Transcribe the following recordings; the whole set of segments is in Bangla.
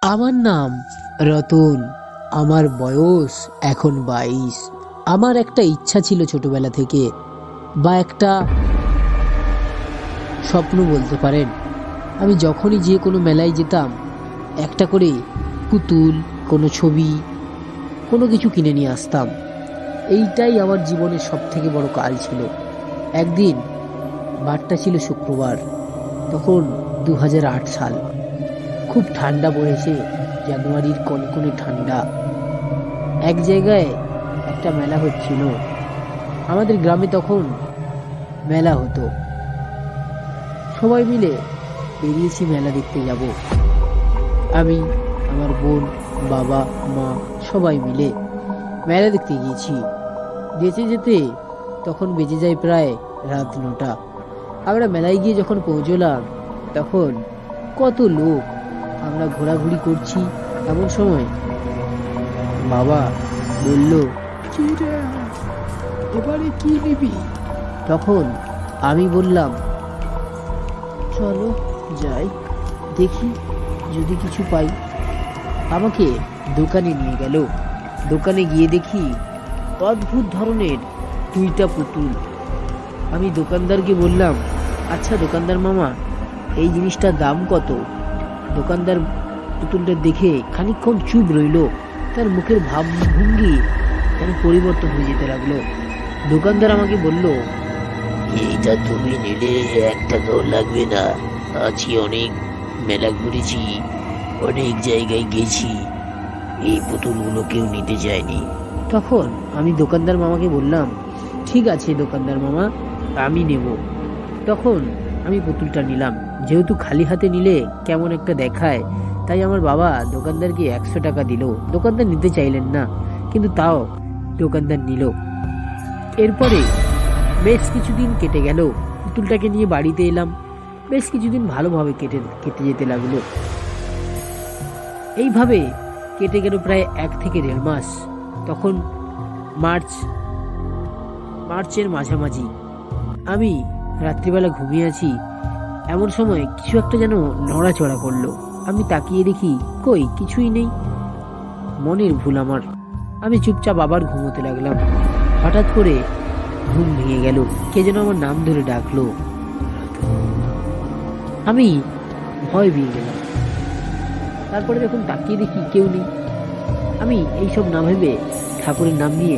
আমার নাম রতন। আমার বয়স এখন 22। আমার একটা ইচ্ছা ছিল ছোটবেলা থেকে, বা একটা স্বপ্ন বলতে পারেন। আমি যখনই যে কোনো মেলায় যেতাম, একটা করে পুতুল, কোনো ছবি, কোনো কিছু কিনে নিয়ে আসতাম। এইটাই আমার জীবনের সব থেকে বড় কাজ ছিল। একদিন, বারটা ছিল শুক্রবার, তখন 2008 সাল। খুব ঠান্ডা পড়েছে, জানুয়ারির কনকনে ঠান্ডা। এক জায়গায় একটা মেলা হচ্ছিল। আমাদের গ্রামে তখন মেলা হতো। সবাই মিলে বেরিয়েছি মেলা দেখতে যাব। আমি, আমার বোন, বাবা, মা সবাই মিলে মেলা দেখতে গিয়েছি। যেতে যেতে তখন বেজে যায় প্রায় রাত 9টা। আমরা মেলায় গিয়ে যখন পৌঁছলাম, তখন কত লোক, আমরা ঘোরাঘুরি করছি। এমন সময় বাবা বলল, "কি রে, এবারে কি নিবি?" তখন আমি বললাম, চলো যাই, দেখি যদি কিছু পাই। আমাকে দোকানে নিয়ে গেল। দোকানে গিয়ে দেখি অদ্ভুত ধরনের 2টা পুতুল। আমি দোকানদারকে বললাম, আচ্ছা দোকানদার মামা, এই জিনিসটার দাম কত? দোকানদার পুতুলটা দেখে খানিকক্ষণ চুপ রইল। তার মুখের ভাবভঙ্গি যেন পরিবর্তন হয়ে যেতে লাগলো। দোকানদার আমাকে বলল, এইটা তুমি নিলে 1 টাকাও লাগবে না। আছি অনেক মেলা ঘুরেছি, অনেক জায়গায় গেছি, এই পুতুলগুলো কেউ নিতে চায়নি। তখন আমি দোকানদার মামাকে বললাম, ঠিক আছে দোকানদার মামা, আমি নেব। তখন আমি পুতুলটা নিলাম। যেহেতু খালি হাতে নিলে কেমন একটা দেখায়, তাই আমার বাবা দোকানদারকে 100 টাকা দিল। দোকানদার নিতে চাইলেন না, কিন্তু তাও দোকানদার নিল। এরপরে বেশ কিছুদিন কেটে গেল। পুতুলটাকে নিয়ে বাড়িতে এলাম। বেশ কিছুদিন ভালোভাবে কেটে কেটে যেতে লাগলো। এইভাবে কেটে গেল প্রায় 1 থেকে 1.5 মাস। তখন মার্চ মার্চের মাঝামাঝি। আমি রাত্রিবেলা ঘুমিয়ে আছি। এমন সময় কিছু একটা যেন নড়াচড়া করলো। আমি তাকিয়ে দেখি, কই কিছুই নেই। মনের ভুল আমার। আমি চুপচাপ আবার ঘুমোতে লাগলাম। হঠাৎ করে ঘুম ভেঙে গেল। কে যেন আমার নাম ধরে ডাকলো। আমি ভয় পেয়ে গেলাম। তারপরে যখন তাকিয়ে দেখি কেউ নেই, আমি এইসব না ভেবে ঠাকুরের নাম নিয়ে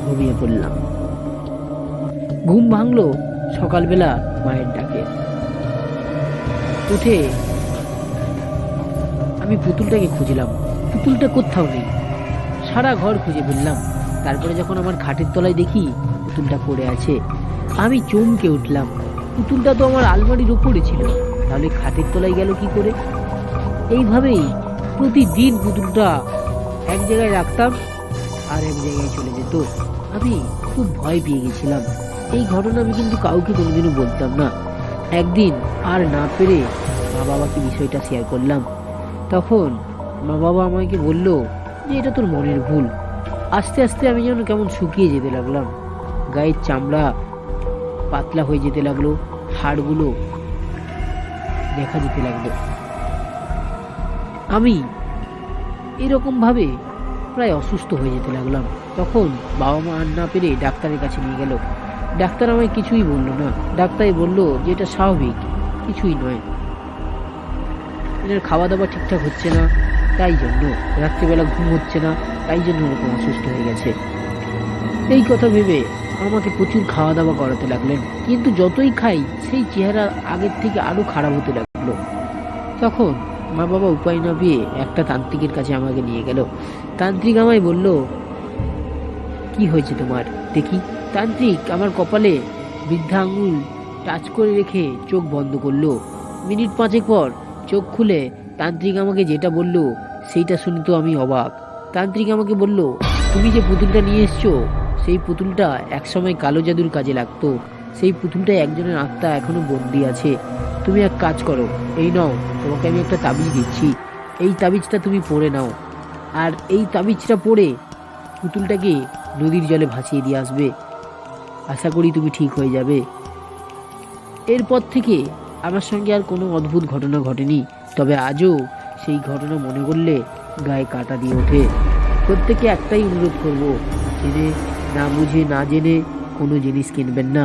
ঘুমিয়ে পড়লাম। ঘুম ভাঙলো সকালবেলা মায়ের ডাকে। উঠে আমি পুতুলটাকে খুঁজলাম। পুতুলটা কোথাও নেই। সারা ঘর খুঁজে ফেললাম। তারপরে যখন আমার খাটের তলায় দেখি পুতুলটা পড়ে আছে, আমি চমকে উঠলাম। পুতুলটা তো আমার আলমারির উপরে ছিল, তাহলে খাটের তলায় গেল কি করে? এইভাবেই প্রতিদিন পুতুলটা এক জায়গায় রাখতাম, আর এক জায়গায় চলে যেত। আমি খুব ভয় পেয়ে গেছিলাম। এই ঘটনা আমি কিন্তু কাউকে কোনোদিনও বলতাম না। একদিন আর না পেরে মা বাবাকে বিষয়টা শেয়ার করলাম। তখন মা বাবা আমাকে বলল যে এটা তোর মনের ভুল। আস্তে আস্তে আমি যেন কেমন শুকিয়ে যেতে লাগলাম। গায়ের চামড়া পাতলা হয়ে যেতে লাগলো, হাড়গুলো দেখা যেতে লাগলো। আমি এরকম ভাবে প্রায় অসুস্থ হয়ে যেতে লাগলাম। তখন বাবা মা আর না পেরে ডাক্তারের কাছে নিয়ে গেল। ডাক্তার আমায় কিছুই বললো না। ডাক্তার বলল যে এটা স্বাভাবিক, কিছুই নয়। এর খাওয়া দাওয়া ঠিকঠাক হচ্ছে না, তাই জন্য রাত্রিবেলা ঘুম হচ্ছে না, তাই জন্য এরকম অসুস্থ হয়ে গেছে। এই কথা ভেবে আমাকে প্রচুর খাওয়া দাওয়া করাতে লাগলেন, কিন্তু যতই খাই সেই চেহারা আগের থেকে আরো খারাপ হতে লাগলো। তখন মা বাবা উপায় না পেয়ে একটা তান্ত্রিকের কাছে আমাকে নিয়ে গেল। তান্ত্রিক আমায় বলল, কি হয়েছে তোমার দেখি। তান্ত্রিক আমার কপালে বৃদ্ধা আঙুল টাচ করে রেখে চোখ বন্ধ করলো। মিনিট 5 পর চোখ খুলে তান্ত্রিক আমাকে যেটা বলল সেইটা শুনে তো আমি অবাক। তান্ত্রিক আমাকে বলল, তুমি যে পুতুলটা নিয়ে এসছো, সেই পুতুলটা একসময় কালো জাদুর কাজে লাগতো। সেই পুতুলটায় একজনের আত্মা এখনো বন্দি আছে। তুমি এক কাজ করো, এই নাও, তোমাকে আমি একটা তাবিজ দিচ্ছি। এই তাবিজটা তুমি পরে নাও, আর এই তাবিজটা পরে পুতুলটাকে নদীর জলে ভাসিয়ে দিয়ে আসবে। আশা করি তুমি ঠিক হয়ে যাবে। এরপর থেকে আমার সঙ্গে আর কোনো অদ্ভুত ঘটনা ঘটেনি। তবে আজও সেই ঘটনা মনে করলে গায়ে কাঁটা দিয়ে ওঠে। প্রত্যেকে একটাই অনুরোধ করব, জেনে না বুঝে না জেনে কোনো জিনিস কিনবেন না।